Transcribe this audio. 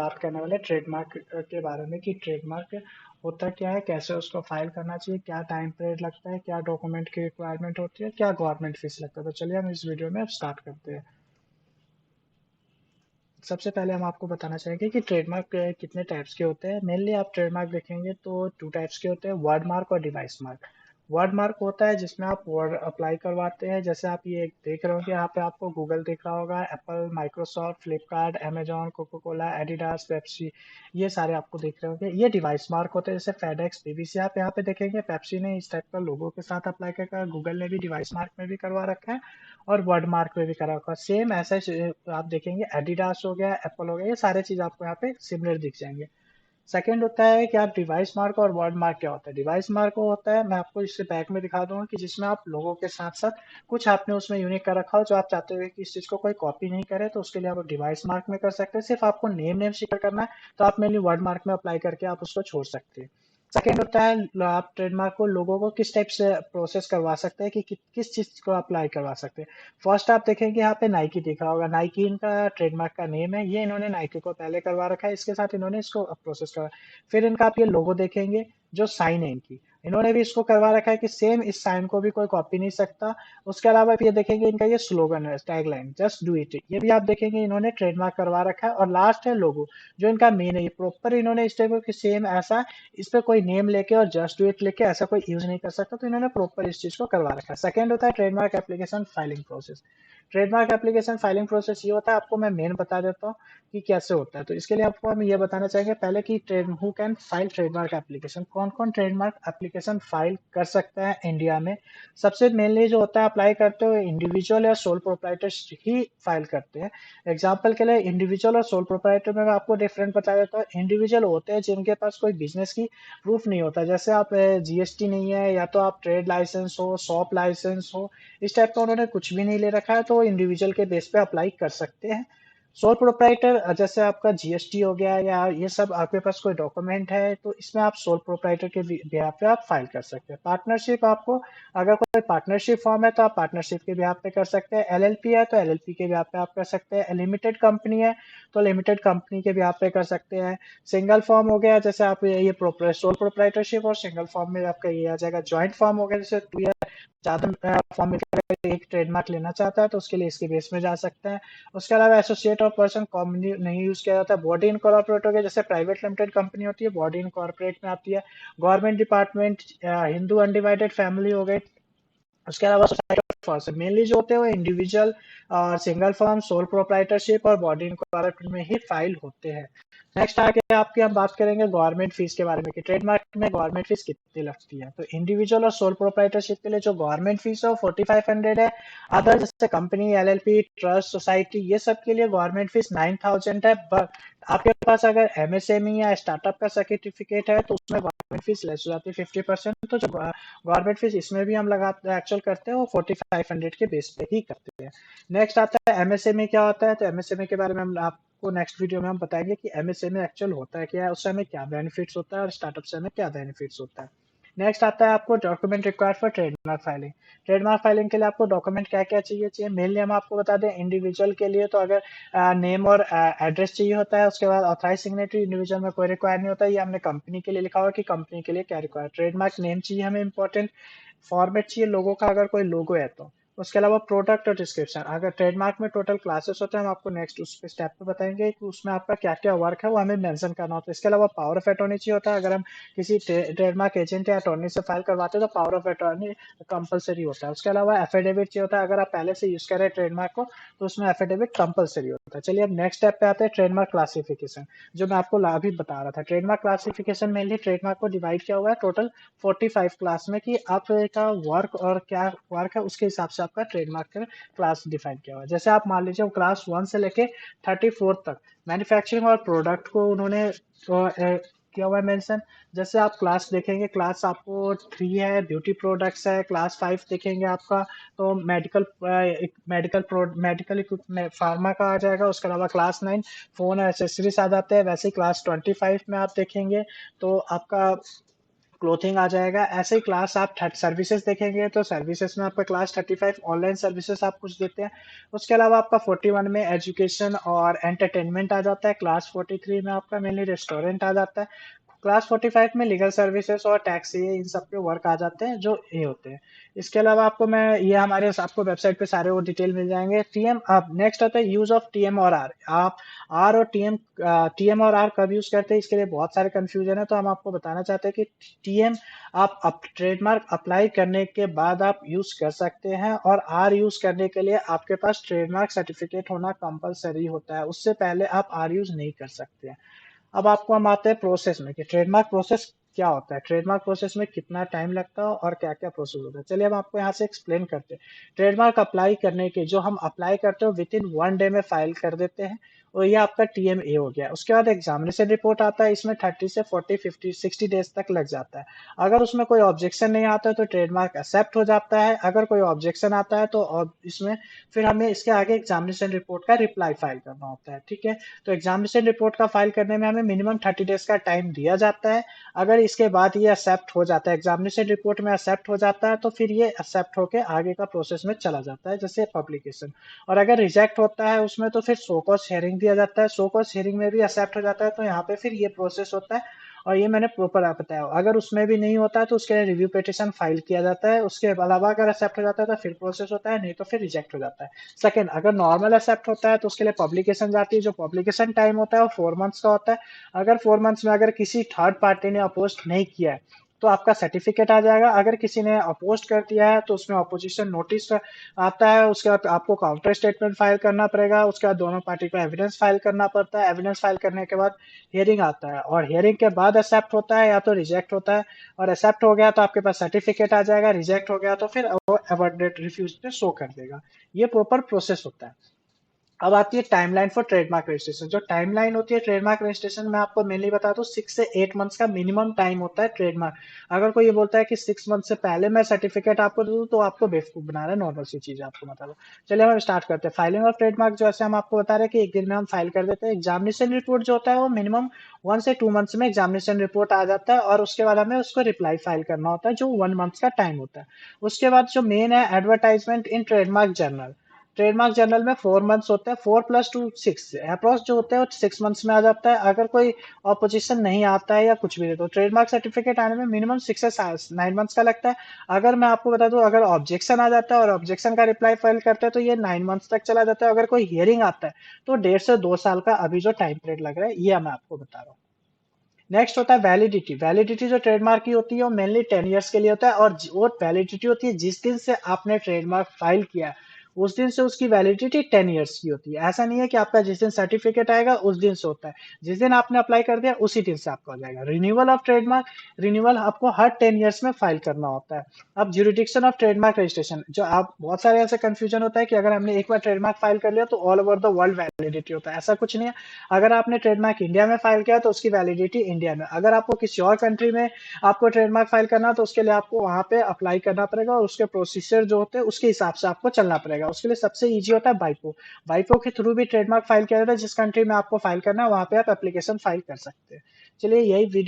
बात करने वाले ट्रेडमार्क के बारे में कि ट्रेडमार्क होता क्या है, कैसे उसको फाइल करना चाहिए, क्या टाइम पीरियड लगता है, क्या डॉक्यूमेंट की रिक्वायरमेंट होती है, क्या गवर्नमेंट फीस लगता है। तो चलिए हम इस वीडियो में स्टार्ट करते हैं। सबसे पहले हम आपको बताना चाहेंगे कि ट्रेडमार्क कितने टाइप्स के होते हैं। मेनली आप ट्रेडमार्क देखेंगे तो टू टाइप्स के होते हैं, वर्ड मार्क और डिवाइस मार्क। वर्ड मार्क होता है जिसमें आप वर्ड अप्लाई करवाते हैं, जैसे आप ये देख रहे होंगे, यहाँ पे आपको गूगल दिख रहा होगा, Apple, Microsoft, Flipkart, Amazon, Coca Cola, Adidas, Pepsi, ये सारे आपको दिख रहे होंगे। ये डिवाइस मार्क होते हैं, जैसे फेडेक्स, बीबीसी। आप यहाँ पे देखेंगे पेप्सी ने इस टाइप का लोगो के साथ अप्लाई कर, गूगल ने भी डिवाइस मार्क में भी करवा रखा है और वर्ड मार्क में भी करा होगा। सेम ऐसा आप देखेंगे एडिडास हो गया, एप्पल हो गया, ये सारे चीज आपको यहाँ पे सिमिलर दिख जाएंगे। सेकंड होता है कि आप डिवाइस मार्क और वर्ड मार्क क्या होता है। डिवाइस मार्क वो होता है, मैं आपको इससे बैक में दिखा दूंगा, कि जिसमें आप लोगों के साथ साथ कुछ आपने उसमें यूनिक कर रखा हो जो आप चाहते हो कि इस चीज को कोई कॉपी नहीं करे, तो उसके लिए आप डिवाइस मार्क में कर सकते हैं। सिर्फ आपको नेम नेम शेयर करना है तो आप मेनली वर्ड मार्क में अप्लाई करके आप उसको छोड़ सकते हैं। सेकेंड होता है आप ट्रेडमार्क को लोगों को किस टाइप से प्रोसेस करवा सकते हैं, कि किस चीज को अप्लाई करवा सकते हैं। फर्स्ट आप देखेंगे यहाँ पे नाइकी दिखा होगा, नाइकी इनका ट्रेडमार्क का नेम है, ये इन्होंने नाइकी को पहले करवा रखा है, इसके साथ इन्होंने इसको प्रोसेस करवा। फिर इनका आप ये लोगो देखेंगे, जो साइन है इनकी, इन्होंने भी इसको करवा रखा है कि सेम इस साइन को भी कोई कॉपी नहीं सकता। उसके अलावा आप ये देखेंगे इनका ये स्लोगन है, टैगलाइन, जस्ट डू इट, ये भी आप देखेंगे इन्होंने ट्रेडमार्क करवा रखा है। और लास्ट है लोगो, जो इनका मेन है, ये प्रॉपर इन्होंने इस टाइप की सेम ऐसा, इस पे कोई नेम लेके और जस्ट डू इट लेके ऐसा कोई यूज नहीं कर सकता, तो इन्होंने प्रॉपर इस चीज को करवा रखा है। सेकंड होता है trademark application filing process. Trademark application filing process ये होता है, आपको मैं मेन बता देता हूँ कि कैसे होता है। तो इसके लिए आपको हम ये बताना चाहेंगे पहले कि trade who can file trademark application, कौन कौन ट्रेडमार्क एप्लीकेशन फाइल कर सकता है इंडिया में। सबसे मेनली जो होता है अप्लाई करते हो इंडिविजुअल या सोल प्रोप्राइटर्स ही फाइल करते हैं। एग्जाम्पल के लिए इंडिविजुअल और सोल प्रोप्राइटर में मैं आपको डिफरेंट बता देता हूँ। इंडिविजुअल होते हैं जिनके पास कोई बिजनेस की प्रूफ नहीं होता, जैसे आप जीएसटी नहीं है, या तो आप ट्रेड लाइसेंस हो, शॉप लाइसेंस हो, इस टाइप का उन्होंने कुछ भी नहीं ले रखा है, तो इंडिविजुअल के बेस पे अप्लाई कर सकते हैं। सोल प्रोप्राइटर जैसे आपका जीएसटी हो गया या ये सब आपके पास कोई डॉक्यूमेंट है, तो इसमें आप सोल प्रोप्राइटर के बिहाफ पे आप फाइल कर सकते हैं। पार्टनरशिप, आपको अगर कोई पार्टनरशिप फॉर्म है तो आप पार्टनरशिप के बिहाफ पे कर सकते हैं। एलएलपी है तो एलएलपी के बिहाफ पे आप कर सकते हैं। लिमिटेड कंपनी है तो लिमिटेड कंपनी के बिहाफ पे कर सकते हैं। सिंगल फॉर्म हो गया, जैसे आप ये सोल प्रोप्राइटरशिप, और सिंगल फॉर्म में आपका ये आ जाएगा। ज्वाइंट फॉर्म हो गया, जैसे टू या ज्यादा फॉर्म में एक ट्रेडमार्क लेना चाहता है तो उसके लिए इसके बेस में जा सकता है। उसके अलावा एसोसिएट और पर्सन कॉमन नहीं यूज किया जाता है। बॉडी इनकॉर्पोरेट हो गया, जैसे प्राइवेट लिमिटेड कंपनी होती है, बॉडी इनकॉर्पोरेट में आती है। Government department, Hindu undivided family हो गई। उसके अलावा सोसाइटी ऑफ पर्सन मेनली जो होते हैं वो इंडिविजुअल और सिंगल फर्म, सोल प्रोप्राइटरशिप और बॉडी इनकॉर्पोरेट में ही फाइल होते हैं। नेक्स्ट आगे आपकी हम बात करेंगे गवर्नमेंट फीस के बारे में, कि ट्रेडमार्क में गवर्नमेंट फीस कितनी लगती है। तो इंडिविजुअल और सोल प्रोप्राइटरशिप के लिए जो गवर्नमेंट फीस है वो 4500 है। अदर जैसे कंपनी, एलएलपी, ट्रस्ट, सोसाइटी, ये सब के लिए गवर्नमेंट फीस 9000 है। बट आपके पास अगर एमएसएमई या स्टार्टअप का सर्टिफिकेट है तो उसमें गवर्नमेंट फीस लेस हो जाती है 50%। तो जो गवर्नमेंट फीस इसमें भी हम लगाते एक्चुअल करते हैं वो 4500 के बेस पे ही करते हैं। नेक्स्ट आता है एमएसएमई क्या होता है। तो एमएसएमई के बारे में हम आपको नेक्स्ट वीडियो में हम बताएंगे कि एमएसएमई एक्चुअल होता है क्या है, उससे हमें क्या बेनिफिट्स होता है और स्टार्टअप से हमें क्या बेनिफिट्स होता है। नेक्स्ट आता है आपको document required for trademark filing. Trademark filing के लिए आपको डॉक्यूमेंट क्या क्या चाहिए मेनली हम आपको बता दें। इंडिविजुअल के लिए तो अगर नेम और एड्रेस चाहिए होता है। उसके बाद ऑथराइज सिग्नेटरी, इंडिविजुअल में कोई रिक्वायर नहीं होता। ये हमने कंपनी के लिए लिखा हुआ कि कंपनी के लिए क्या रिक्वायर। ट्रेडमार्क नेम चाहिए हमें इंपॉर्टेंट, फॉर्मेट चाहिए लोगों का अगर कोई लोगो है तो। उसके अलावा प्रोडक्ट और डिस्क्रिप्शन, अगर ट्रेडमार्क में टोटल क्लासेस होते हैं हम आपको नेक्स्ट उस स्टेप पे बताएंगे कि उसमें आपका क्या क्या वर्क है वो हमें मेंशन करना होता है। इसके अलावा पावर ऑफ अटॉर्नी चाहिए होता है, अगर हम किसी ट्रेडमार्क एजेंट या अटॉर्नी से फाइल करवाते हैं तो पावर ऑफ अटॉर्नी कंपलसरी होता है। उसके अलावा एफिडेविट चाहिए होता है, अगर आप पहले से यूज कर रहे हैं ट्रेडमार्क को तो उसमें एफिडेविट कंपलसरी होता है। चलिए अब नेक्स्ट स्टेप पे आते हैं, ट्रेडमार्क क्लासिफिकेशन, जो मैं आपको अभी बता रहा था। ट्रेडमार्क क्लासिफिकेशन मेनली ट्रेडमार्क को डिवाइड किया हुआ है टोटल 45 क्लास में, कि आपका वर्क और क्या वर्क है उसके हिसाब से आपका ट्रेडमार्क का क्लास डिफाइन किया हुआ है। जैसे आप मान लीजिए क्लास 1 से लेके 34 तक मैन्युफैक्चरिंग और प्रोडक्ट को उन्होंने किया हुआ है मेंशन। जैसे आप क्लास देखेंगे, क्लास आपको 3 है ब्यूटी प्रोडक्ट्स है। क्लास 5 देखेंगे आपका तो मेडिकल मेडिकल इक्विपमेंट फार्मा का आ जाएगा। उसके अलावा क्लास 9 फोन एसेसरीज आ जाते हैं। वैसे क्लास 25 में आप देखेंगे तो आपका क्लोथिंग आ जाएगा। ऐसे ही क्लास आप सर्विसेज देखेंगे तो सर्विसेज में आपका क्लास 35 ऑनलाइन सर्विसेज आप कुछ देते हैं। उसके अलावा आपका 41 में एजुकेशन और एंटरटेनमेंट आ जाता है। क्लास 43 में आपका मेनली रेस्टोरेंट आ जाता है। क्लास 45 में लीगल सर्विसेज और टैक्स ये इन सब पे वर्क आ जाते हैं जो ये होते हैं। इसके अलावा आपको मैं ये हमारे आपको वेबसाइट पे सारे वो डिटेल मिल जाएंगे। टीएम अब नेक्स्ट आता है यूज ऑफ टीएम और आर। आप आर और टीएम और आर कब यूज करते हैं, इसके लिए बहुत सारे कंफ्यूजन है, तो हम आपको बताना चाहते हैं कि टीएम आप ट्रेडमार्क अप्लाई करने के बाद आप यूज कर सकते हैं, और आर यूज करने के लिए आपके पास ट्रेडमार्क सर्टिफिकेट होना कंपलसरी होता है। उससे पहले आप आर यूज नहीं कर सकते हैं। अब आपको हम आते हैं प्रोसेस में कि ट्रेडमार्क प्रोसेस क्या होता है, ट्रेडमार्क प्रोसेस में कितना टाइम लगता है और क्या क्या प्रोसेस होता है। चलिए हम आपको यहाँ से एक्सप्लेन करते हैं। ट्रेडमार्क अप्लाई करने के जो हम अप्लाई करते हो विद इन 1 डे में फाइल कर देते हैं, और ये आपका टीएमए हो गया। उसके बाद एग्जामिनेशन रिपोर्ट आता है, इसमें 30 से 40 50 60 डेज तक लग जाता है। अगर उसमें कोई ऑब्जेक्शन नहीं आता है तो ट्रेडमार्क एक्सेप्ट हो जाता है। अगर कोई ऑब्जेक्शन आता है तो इसमें फिर हमें इसके आगे एग्जामिनेशन रिपोर्ट का रिप्लाई फाइल करना होता है। ठीक है, तो एग्जामिनेशन रिपोर्ट का फाइल करने में हमें मिनिमम 30 डेज का टाइम दिया जाता है। अगर इसके बाद ये एक्सेप्ट हो जाता है, एग्जामिनेशन रिपोर्ट में एक्सेप्ट हो जाता है, तो फिर ये एक्सेप्ट होकर आगे का प्रोसेस में चला जाता है जैसे पब्लिकेशन। और अगर रिजेक्ट होता है उसमें तो फिर शो कॉज हियरिंग दिया जाता है। शो कॉज हियरिंग में भी एक्सेप्ट हो जाता है तो यहाँ पे फिर ये प्रोसेस होता है। और ये मैंने प्रॉपर आप बताया। अगर उसमें भी नहीं होता है तो उसके लिए रिव्यू पिटिशन फाइल किया जाता है। उसके अलावा अगर एक्सेप्ट हो जाता है तो फिर प्रोसेस होता है, नहीं तो फिर रिजेक्ट हो जाता है। सेकंड, अगर नॉर्मल एक्सेप्ट होता है तो उसके लिए पब्लिकेशन जाती है। जो पब्लिकेशन टाइम होता है वो 4 मंथ्स का होता है। अगर 4 मंथ्स में अगर किसी थर्ड पार्टी ने अपोज नहीं किया है तो आपका सर्टिफिकेट आ जाएगा। अगर किसी ने अपोज कर दिया है तो उसमें अपोजिशन नोटिस आता है। उसके बाद आपको काउंटर स्टेटमेंट फाइल करना पड़ेगा। उसके बाद दोनों पार्टी को एविडेंस फाइल करना पड़ता है। एविडेंस फाइल करने के बाद हियरिंग आता है, और हियरिंग के बाद एक्सेप्ट होता है या तो रिजेक्ट होता है। और एक्सेप्ट हो गया तो आपके पास सर्टिफिकेट आ जाएगा, रिजेक्ट हो गया तो फिर वो अवॉइडेड रिफ्यूज पे शो कर देगा। ये प्रॉपर प्रोसेस होता है। अब आती है टाइमलाइन फॉर ट्रेडमार्क रजिस्ट्रेशन। जो टाइमलाइन होती है ट्रेडमार्क रजिस्ट्रेशन में आपको मेनली बता दूं 6 से 8 मंथ्स का मिनिमम टाइम होता है ट्रेडमार्क। अगर कोई ये बोलता है कि 6 मंथ से पहले मैं सर्टिफिकेट आपको दूं तो आपको बेवकूफ बना रहा है, नॉर्मल सी चीज आपको बता दो। चलिए हम स्टार्ट करते हैं। फाइलिंग ऑफ ट्रेडमार्क जैसे हम आपको बता रहे हैं कि एक दिन में हम फाइल कर देते हैं। एग्जामिनेशन रिपोर्ट जो होता है वो मिनिमम 1 से 2 मंथ्स में एग्जामिनेशन रिपोर्ट आ जाता है, और उसके बाद हमें उसको रिप्लाई फाइल करना होता है जो 1 मंथ का टाइम होता है। उसके बाद जो मेन है एडवर्टाइजमेंट इन ट्रेडमार्क जर्नल। ट्रेडमार्क जर्नल में 4 मंथ्स होते हैं। 4 + 2 6 अप्रोच जो होते हैं वो 6 मंथ्स में आ जाता है। अगर कोई ऑपोजिशन नहीं आता है या कुछ भी है तो ट्रेडमार्क सर्टिफिकेट आने में मिनिमम 6 से 9 मंथ्स का लगता है। अगर मैं आपको बता दूं अगर ऑब्जेक्शन आ जाता है और ऑब्जेक्शन का रिप्लाई फाइल करते हैं तो ये 9 मंथ्स तक चला जाता है। अगर कोई हियरिंग आता है तो 1.5 से 2 साल का अभी जो टाइम पीरियड लग रहा है ये मैं आपको बता रहा हूँ। नेक्स्ट होता है वैलिडिटी। वैलिडिटी जो ट्रेडमार्क की होती है वो मेनली 10 ईयर्स के लिए होता है, और वो वैलिडिटी होती है जिस दिन से आपने ट्रेडमार्क फाइल किया है उस दिन से उसकी वैलिडिटी 10 ईयर्स की होती है। ऐसा नहीं है कि आपका जिस दिन सर्टिफिकेट आएगा उस दिन से होता है, जिस दिन आपने अप्लाई कर दिया उसी दिन से आपका हो जाएगा। रिन्यूअल ऑफ ट्रेडमार्क, रिन्यूअल आपको हर 10 ईयर्स में फाइल करना होता है। अब ज्यूरिडिक्शन ऑफ ट्रेडमार्क रजिस्ट्रेशन, जो आप बहुत सारे ऐसे कंफ्यूजन होता है कि अगर हमने एक बार ट्रेडमार्क फाइल कर लिया तो all over the world validity होता है, ऐसा कुछ नहीं है। अगर आपने ट्रेडमार्क इंडिया में फाइल किया तो उसकी वैलिडिटी इंडिया में। अगर आपको किसी और कंट्री में आपको ट्रेडमार्क फाइल करना है तो उसके लिए आपको वहां पे अप्लाई करना पड़ेगा, और उसके प्रोसीजर जो होते हैं उसके हिसाब से आपको चलना पड़ेगा। उसके लिए सबसे ईजी होता है वाइपो। वाइपो के थ्रू भी ट्रेडमार्क फाइल किया जाता है। जिस कंट्री में आपको फाइल करना है वहां पे आप एप्लीकेशन फाइल कर सकते हैं। चलिए यही वीडियो